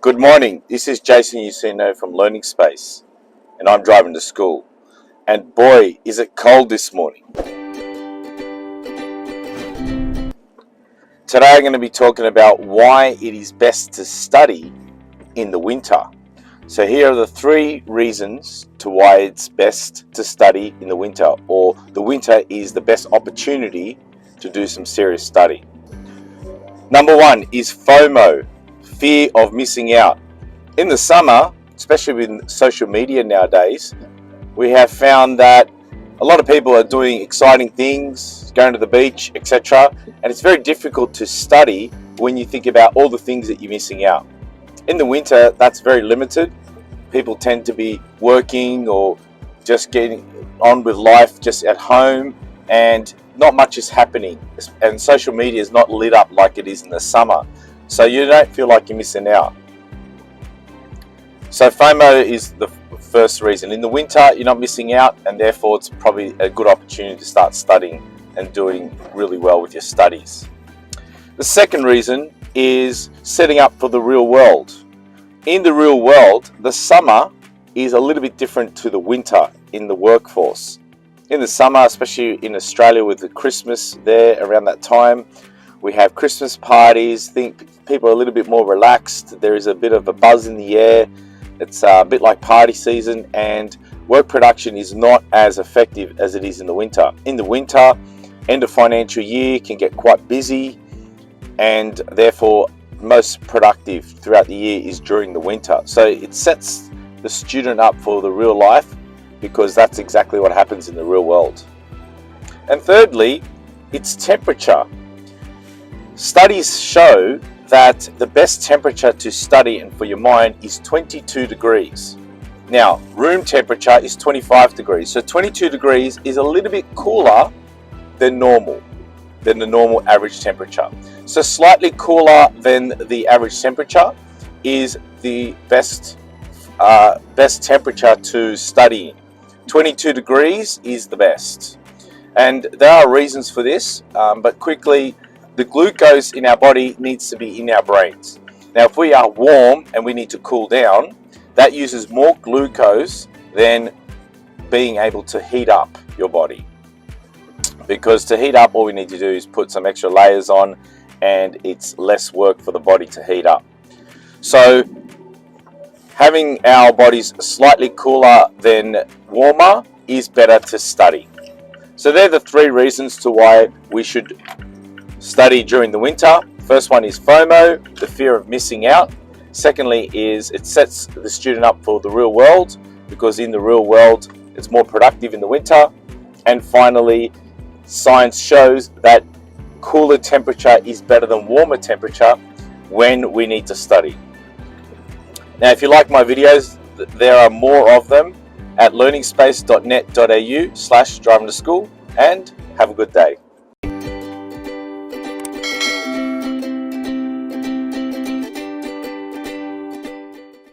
Good morning, this is Jason Ursino from Learning Space, and I'm driving to school. And boy, is it cold this morning. Today I'm going to be talking about why it is best to study in the winter. So here are the 3 reasons to why it's best to study in the winter, or the winter is the best opportunity to do some serious study. Number 1 is FOMO, fear of missing out. In the summer, especially with social media nowadays, we have found that a lot of people are doing exciting things, going to the beach, etc. And it's very difficult to study when you think about all the things that you're missing out. In the winter, that's very limited. People tend to be working or just getting on with life just at home, and not much is happening. And social media is not lit up like it is in the summer. So you don't feel like you're missing out. So FOMO is the first reason. In the winter, you're not missing out, and therefore it's probably a good opportunity to start studying and doing really well with your studies. The second reason is setting up for the real world. In the real world, the summer is a little bit different to the winter in the workforce. In the summer, especially in Australia with the Christmas there around that time, we have Christmas parties. People are a little bit more relaxed. There is a bit of a buzz in the air. It's a bit like party season, and work production is not as effective as it is in the winter. In the winter, end of financial year can get quite busy, and therefore most productive throughout the year is during the winter. So it sets the student up for the real life, because that's exactly what happens in the real world. And thirdly, it's temperature. Studies show that the best temperature to study and for your mind is 22 degrees. Now, room temperature is 25 degrees. So 22 degrees is a little bit cooler than the normal average temperature. So slightly cooler than the average temperature is the best temperature to study in. 22 degrees is the best. And there are reasons for this, but quickly, the glucose in our body needs to be in our brains. Now, if we are warm and we need to cool down, that uses more glucose than being able to heat up your body. Because to heat up, all we need to do is put some extra layers on, and it's less work for the body to heat up. So having our bodies slightly cooler than warmer is better to study. So they're the 3 reasons to why we should study during the winter. First one is FOMO, the fear of missing out. Secondly is it sets the student up for the real world, because in the real world it's more productive in the winter. And finally, science shows that cooler temperature is better than warmer temperature when we need to study. Now, if you like my videos, there are more of them at learningspace.net.au/driving to school, and have a good day.